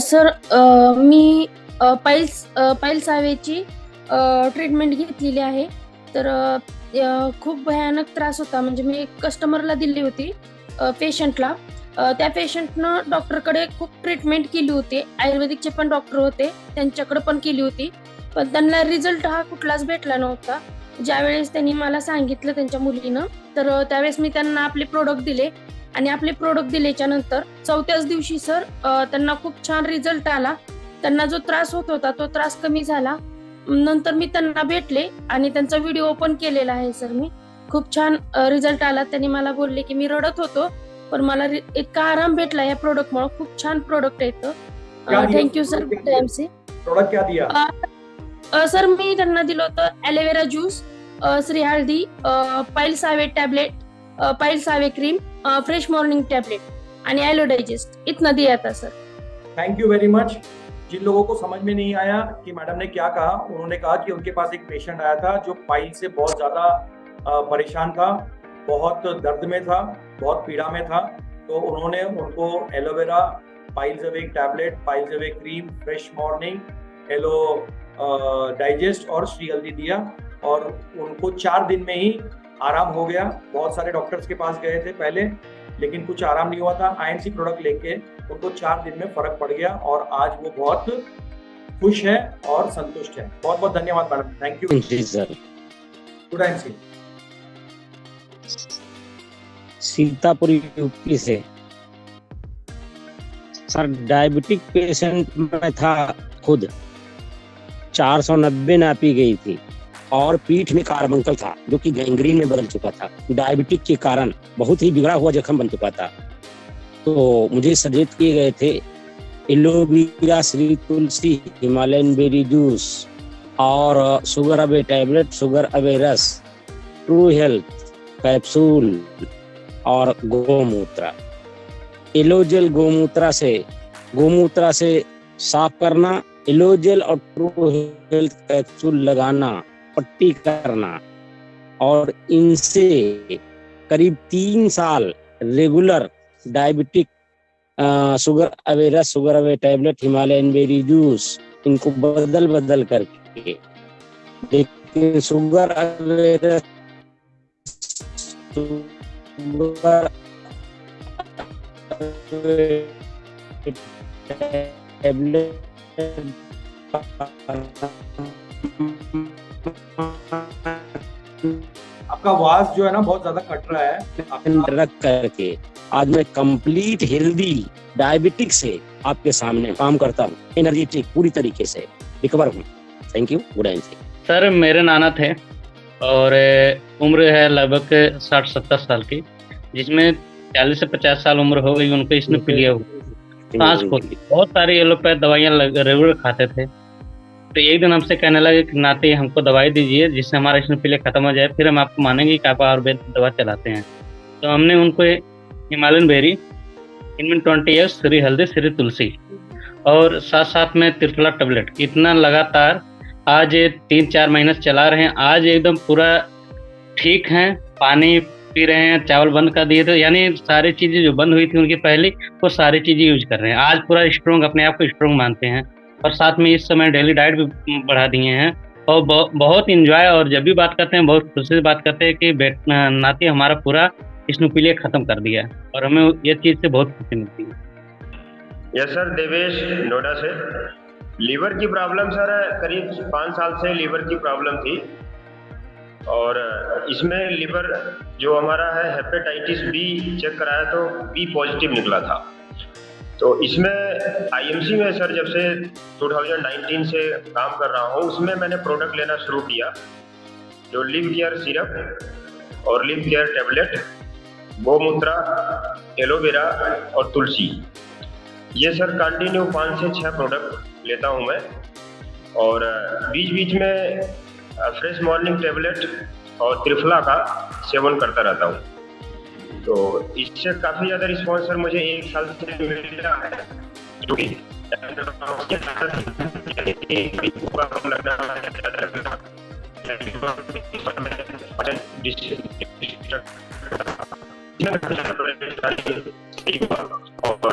Sir, मी piles हवेची treatment घेतलेली आहे. तर खूप भयानक त्रास होता. म्हणजे मी एक कस्टमरला दिली होती, पेशंटला. त्या पेशंटनं डॉक्टरकडे खूप ट्रीटमेंट केली होती. आयुर्वेदिकचे पण डॉक्टर होते, त्यांच्याकडे पण केली होती. पण त्यांना रिझल्ट हा कुठलाच भेटला नव्हता. ज्यावेळेस त्यांनी मला सांगितलं त्यांच्या मुलीनं, तर त्यावेळेस मी त्यांना आपले प्रोडक्ट दिले आणि आपले प्रोडक्ट दिल्याच्या नंतर 4थ्याच दिवशी सर, त्यांना खूप छान रिझल्ट आला. त्यांना जो त्रास होत होता तो त्रास कमी झाला. नंतर मी त्यांना भेटले आणि त्यांचा व्हिडिओ पण केलेला आहे सर मी. खूप छान रिझल्ट आला. त्यांनी मला बोलले की मी रडत होतो, पण मला इतका आराम भेटला या प्रोडक्टमुळे. खूप छान प्रोडक्ट आहे तो. क्या दिया? Thank you sir. टाइमसे प्रोडक्ट क्या दिया? सर, मी त्यांना दिलं होतं ॲलोवेरा ज्यूस, श्री हळदी, पाईल्स हवे टॅबलेट, पाईल्स हवे क्रीम, फ्रेश मॉर्निंग टैबलेट आणि एलो डाइजेस्ट, इतना दिया था sir. Thank you very much. जिन लोगों को समझ में नहीं आया कि मैडम ने क्या कहा, उन्होंने कहा कि उनके पास एक पेशेंट आया था जो पाइल से बहुत ज्यादा परेशान था, बहुत दर्द में था, बहुत पीड़ा में था. तो उन्होंने उनको aloe vera, piles away tablet, piles away cream, fresh morning, aloe digest और श्री हल्दी दिया और उनको 4 दिन में ही आराम हो गया. बहुत सारे डॉक्टर्स के पास गए थे पहले, लेकिन कुछ आराम नहीं हुआ था. आईएनसी प्रोडक्ट लेके उनको 4 दिन में फर्क पड़ गया और आज वो बहुत खुश है और संतुष्ट है. बहुत बहुत धन्यवाद मैडम. Thank you. जी sir. Good INC. Sitapur UP से सर. डायबिटिक पेशेंट में था खुद. 490 नापी गई थी और पीठ में कार्बंकल था जो कि गैंग्रीन में बदल चुका था. डायबिटिक के कारण बहुत ही बिगड़ा हुआ जख्म बन चुका था. तो मुझे सजेस्ट किए गए थे एलोवेरा, श्री तुलसी, हिमालयन बेरी जूस और sugar away tablet, sugar away रस, ट्रू हेल्थ कैप्सूल और गोमूत्र. एलोजेल गोमूत्र से साफ करना, एलोजेल और ट्रू हेल्थ कैप्सूल लगाना, पट्टी करना और इनसे करीब 3 साल रेगुलर डायबिटिक शुगर अवे रस, sugar away tablet, Himalayan berry juice, इनको बदल करके. लेकिन शुगर अवे रस, शुगर टैबलेट आपका आवाज जो है ना बहुत ज्यादा कट रहा है. रख करके आज मैं कंप्लीट हेल्दी डायबिटिक से आपके सामने काम करता हूँ. एनर्जेटिक पूरी तरीके से रिकवर हूँ. Thank you. Good night sir. मेरे नाना थे और उम्र है लगभग 60-70 साल की, जिसमें 40 से 50 साल उम्र हो गई उनको. इसने पीलिया हुआ, सांस फूलती, बहुत सारी एलोपैथ दवाइयाँ रेगुलर खाते थे. तो एक दिन हमसे कहने लगे कि नाते हमको दवाई दीजिए जिससे हमारा इसमें पीलिया खत्म हो जाए, फिर हम आपको मानेंगे कि आप आयुर्वेद दवा चलाते हैं. तो हमने उनको हिमालयन बेरी, इनमें 20 श्री हल्दी, श्री तुलसी और साथ में त्रिफला टैबलेट, इतना लगातार आज 3-4 महीने से चला रहे हैं. आज एकदम पूरा ठीक हैं, पानी पी रहे हैं, चावल बंद कर दिए थे, यानी सारी चीज़ें जो बंद हुई थी उनकी पहले, वो सारी चीज़ें यूज कर रहे हैं. आज पूरा स्ट्रॉन्ग, अपने आप को स्ट्रॉन्ग मानते हैं और साथ में इस समय डेली डाइट भी बढ़ा दिए हैं और बहुत इंजॉय. और जब भी बात करते हैं बहुत खुशी से बात करते हैं कि नाती हमारा पूरा स्नूपीलिया खत्म कर दिया और हमें ये चीज़ से बहुत खुशी मिलती है. Yes sir. देवेश, नोएडा से. लीवर की प्रॉब्लम सर करीब 5 साल से लीवर की प्रॉब्लम थी और इसमें लीवर जो हमारा है हेपेटाइटिस बी चेक कराया तो बी पॉजिटिव निकला था. तो इसमें आईएमसी में सर जब से 2019 से काम कर रहा हूँ, उसमें मैंने प्रोडक्ट लेना शुरू किया जो लिव केयर सिरप और लिव केयर टैबलेट, गोमूत्र, एलोवेरा और तुलसी, ये सर कंटिन्यू 5 से 6 प्रोडक्ट लेता हूँ मैं. और बीच बीच में फ्रेश मॉर्निंग टैबलेट और त्रिफला का सेवन करता रहता हूँ. तो इससे काफ़ी ज़्यादा रिस्पॉन्स सर मुझे 1 साल से मिला है.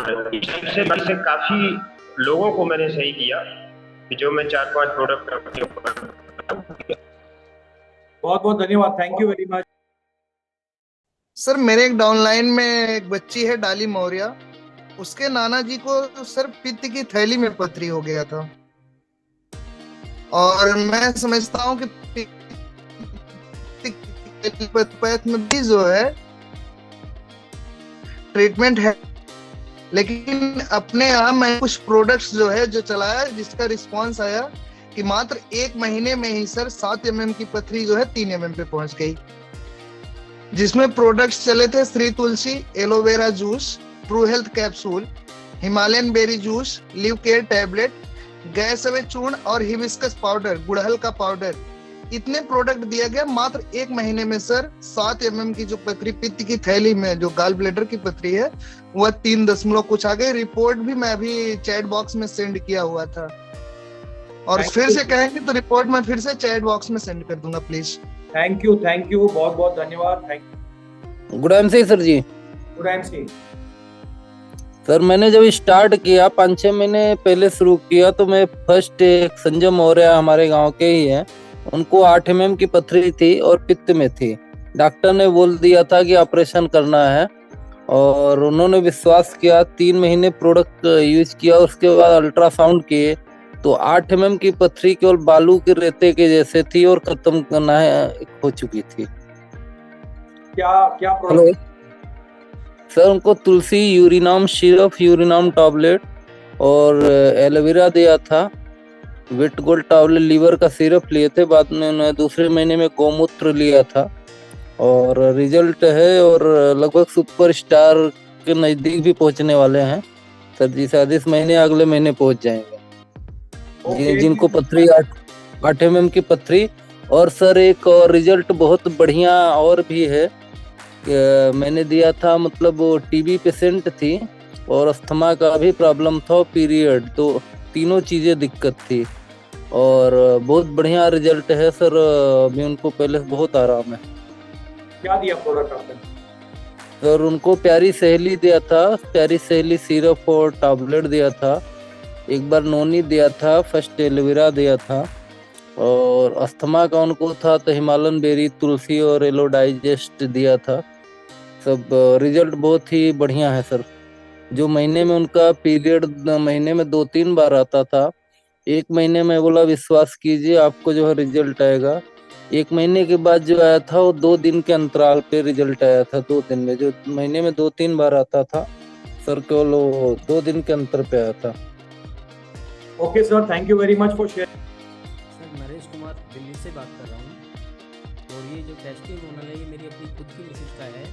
और ऐसे काफी लोगों को मैंने सही किया कि जो मैं 4-5 प्रोडक्ट अपने ऊपर। बहुत बहुत धन्यवाद, thank you very much. Sir मेरे एक डाउनलाइन में एक बच्ची है डाली मौर्य, उसके नाना जी को सर पित्त की थैली में पथरी हो गया था, और मैं समझता हूँ कि पैथ में भी जो है ट्रीटमेंट है, लेकिन अपने यहाँ मैं कुछ प्रोडक्ट्स जो है जो चलाया, जिसका रिस्पांस आया कि मात्र 1 महीने में ही सर 7 mm की पथरी जो है 3 mm पे पहुंच गई, जिसमें प्रोडक्ट्स चले थे Shri Tulsi aloe vera juice, true health capsule, Himalayan berry juice, liv care tablet, gas away चूर्ण और हिबिस्कस पाउडर, गुड़हल का पाउडर। इतने प्रोडक्ट दिया गया मात्र 1 महीने में सर 7 mm की जो पथरी पित्त की थैली में जो गाल ब्लेडर की पथरी है वह 3 कुछ आ गई। रिपोर्ट भी मैं अभी चैट बॉक्स में सेंड किया हुआ था, और फिर से कहेंगे तो रिपोर्ट मैं फिर से चैट बॉक्स में सेंड कर दूंगा प्लीज। थैंक यू, बहुत बहुत धन्यवाद, थैंक। गुड एमसी सर जी। गुड एमसी सर, मैंने जब स्टार्ट किया 5-6 महीने पहले शुरू किया, तो मैं फर्स्ट एक संजय मौर्य हमारे गांव के ही हैं, उनको 8 mm की पथरी थी और पित्त में थी। डॉक्टर ने बोल दिया था कि ऑपरेशन करना है, और उन्होंने विश्वास किया। 3 महीने प्रोडक्ट यूज किया, उसके बाद अल्ट्रासाउंड किए तो 8 mm की पथरी केवल बालू के रेते के जैसे थी और खत्म करना हो चुकी थी। क्या हेलो सर, उनको तुलसी यूरिनाम सिरप, यूरिनाम टैबलेट और एलोवेरा दिया था, विट गोल्ड टैबलेट, लीवर का सिरप लिए थे। बाद में उन्होंने दूसरे महीने में गौमूत्र लिया था, और रिजल्ट है, और लगभग सुपरस्टार के नजदीक भी पहुंचने वाले हैं सर जी। शायद इस महीने अगले महीने पहुंच जाएंगे। जिनको पथरी 8 mm की पथरी। और सर एक और रिजल्ट बहुत बढ़िया और भी है, मैंने दिया था, मतलब वो टीबी पेशेंट थी और अस्थमा का भी प्रॉब्लम था, पीरियड, तो तीनों चीजें दिक्कत थी, और बहुत बढ़िया रिजल्ट है सर। अभी उनको पहले बहुत आराम है। क्या दिया प्रोडक्ट आपने? सर उनको प्यारी सहेली दिया था, प्यारी सहेली सिरप और टैबलेट दिया था, एक बार नोनी दिया था, फर्स्ट एलोवेरा दिया था, और अस्थमा का उनको था तो हिमालयन बेरी, तुलसी और एलो डाइजेस्ट दिया था। सब रिजल्ट बहुत ही बढ़िया है सर। जो महीने में उनका पीरियड महीने में 2-3 बार आता था, 1 महीने में बोला विश्वास कीजिए आपको जो है रिजल्ट आएगा। 1 महीने के बाद जो आया था वो 2 दिन के अंतराल पे रिजल्ट आया था। 2 दिन में, जो महीने में 2-3 बार आता था सर, केवल 2 दिन के अंतर पे आया था। Okay sir, thank you very much for share. Sir Naresh Kumar Delhi से बात कर रहा हूँ, और ये जो टेस्टिमोनियल है ये मेरी अपनी खुद की मिसेज का है।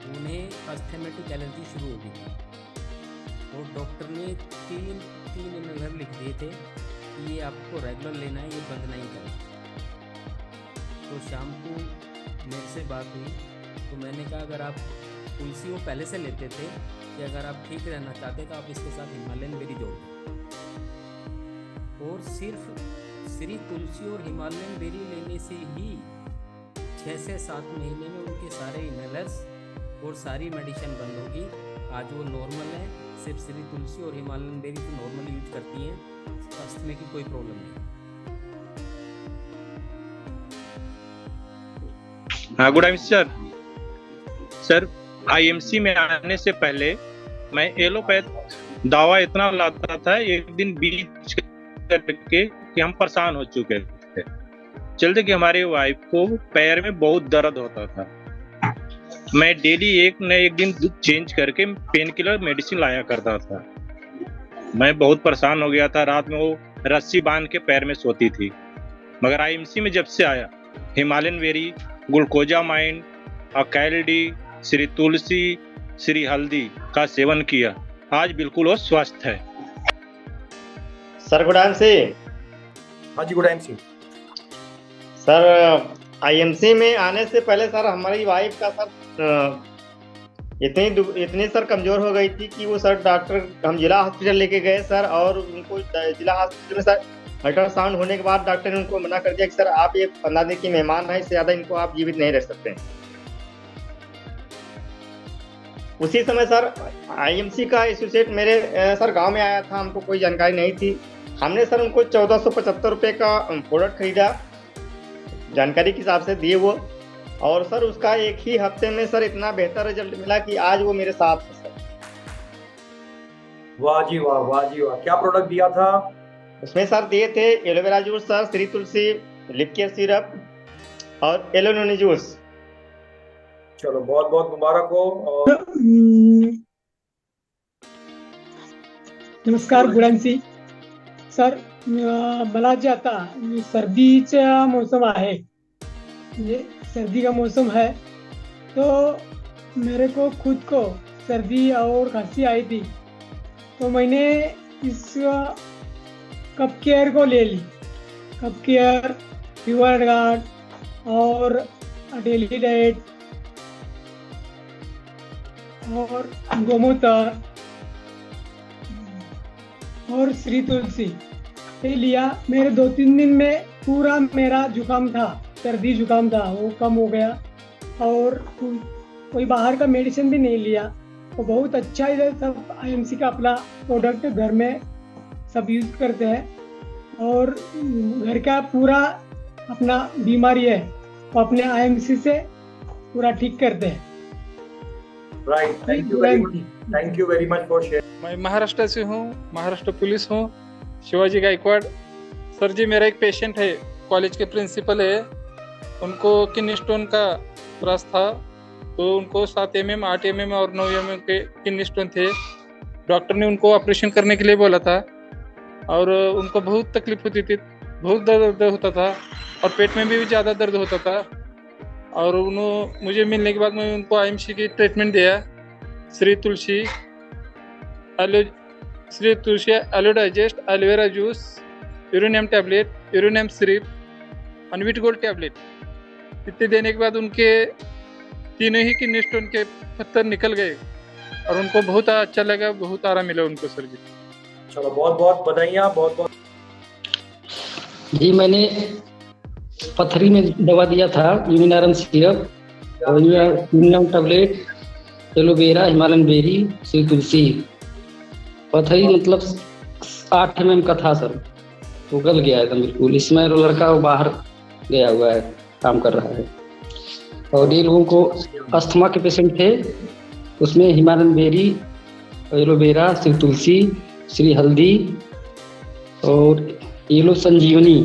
उन्हें अस्थेमेटिक एलर्जी शुरू हो गई थी, और डॉक्टर ने 3 इनहेलर लिख दिए थे कि ये आपको रेगुलर लेना है, ये बंद नहीं करना। तो शाम को मेरे से बात हुई, तो मैंने कहा अगर आप तुलसी वो पहले से लेते थे कि अगर आप ठीक रहना चाहते तो आप इसके साथ हिमालयन बेरी जोड़ दें, और सिर्फ श्री तुलसी और हिमालयन बेरी लेने से ही 6 से 7 महीने में उनके सारे इनहेलर्स और सारी मेडिसिन बंद होगी। आज वो नॉर्मल है, सिर्फ श्री तुलसी और हिमालयन बेरी तो नॉर्मल यूज करती हैं, अस्थमा की कोई प्रॉब्लम नहीं। हाँ, good evening sir. Sir IMC में आने से पहले मैं एलोपैथ दवा इतना लाता था, एक दिन बीच करके कि हम परेशान हो चुके थे। चलते कि हमारे वाइफ को पैर में बहुत दर्द होता था, मैं डेली एक न एक दिन चेंज करके पेन किलर मेडिसिन लाया करता था। मैं बहुत परेशान हो गया था, रात में वो रस्सी बांध के पैर में सोती थी। मगर आईएमसी में जब से आया, हिमालयन बेरी, ग्लूकोजामाइन, अकैलडी, श्री तुलसी, श्री हल्दी का सेवन किया, आज बिल्कुल वो स्वस्थ है। Sir good MC. हाँ जी, गुड एमसी। सर आईएमसी में आने से पहले सर हमारी वाइफ का सर इतनी सर कमजोर हो गई थी कि वो सर डॉक्टर, हम जिला हॉस्पिटल लेके गए सर, और उनको जिला हॉस्पिटल में सर अल्ट्रासाउंड होने के बाद डॉक्टर ने उनको मना कर दिया कि सर आप ये 15 दिन की मेहमान है, इससे ज्यादा इनको आप जीवित नहीं रह सकते। उसी समय सर आईएमसी का एसोसिएट मेरे सर गांव में आया था, हमको कोई जानकारी नहीं थी। हमने सर उनको 1475 रुपये का प्रोडक्ट खरीदा, जानकारी के हिसाब से दिए वो, और सर उसका एक ही हफ्ते में सर इतना बेहतर रिजल्ट मिला कि आज वो मेरे साथ है सर। वाह जी वाह, वाह जी वाह। क्या प्रोडक्ट दिया था? उसमें सर दिए थे एलोवेरा जूस सर, श्री तुलसी, लिप केयर सिरप और एलोनोनी जूस। चलो बहुत बहुत मुबारक हो। और नमस्कार गुरांची सर, मला जे आता सर्दीचा मौसम आहे, ये सर्दी का मौसम है, तो मेरे को खुद को सर्दी और खांसी आई थी, तो मैंने इस कप केयर को ले ली। कप केयर, फीवर गार्ड और डेली डाइट और गोमूत्र और श्री तुलसी ये लिया। मेरे 2-3 दिन में पूरा मेरा जुकाम था, सर्दी जुकाम था, वो कम हो गया और कोई बाहर का मेडिसिन भी नहीं लिया। तो बहुत अच्छा इधर सब आईएमसी का अपना प्रोडक्ट घर में सब यूज करते हैं और घर का पूरा अपना बीमारी है वो अपने आईएमसी से पूरा ठीक करते हैं। Right, thank you very much for share. मैं महाराष्ट्र से हूँ, महाराष्ट्र पुलिस हूँ, शिवाजी गायकवाड़। सर जी मेरा एक पेशेंट है, कॉलेज के प्रिंसिपल है, उनको किडनी स्टोन का त्रास था, तो उनको 7 mm, 8 mm और 9 mm के किडनी स्टोन थे। डॉक्टर ने उनको ऑपरेशन करने के लिए बोला था और उनको बहुत तकलीफ होती थी, बहुत दर्द होता था और पेट में भी ज़्यादा दर्द होता था। और उन्होंने मुझे मिलने के बाद मैं उनको आईएमसी की ट्रीटमेंट दिया, Shri Tulsi aloe digest, aloe vera juice, uranium tablet, uranium syrup और विट गोल्ड टैबलेट। इतने देने के बाद उनके तीनों ही किडनी स्टोन के पत्थर निकल गए और उनको बहुत अच्छा लगा, बहुत आराम मिला उनको सर जी। चलो बहुत बहुत बधाइयाँ, बहुत बहुत। जी मैंने पथरी में दवा दिया था, यूनिनारम सिरप और यूनिनारम tablet, aloe vera, Himalayan berry, Shri Tulsi. पथरी मतलब 8 mm का था सर, वो गल गया एकदम बिल्कुल। इसमें लड़का वो बाहर गया हुआ है, काम कर रहा है। और ये लोगों को अस्थमा के पेशेंट थे, उसमें हिमालयन बेरी, एलोवेरा, श्री तुलसी, श्री हल्दी और येलो संजीवनी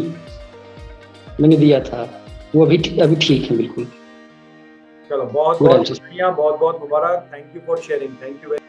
मैंने दिया था, वो अभी ठीक है बिल्कुल। चलो बहुत बहुत बधाइयाँ, बहुत बहुत मुबारक। Thank you for sharing, thank you.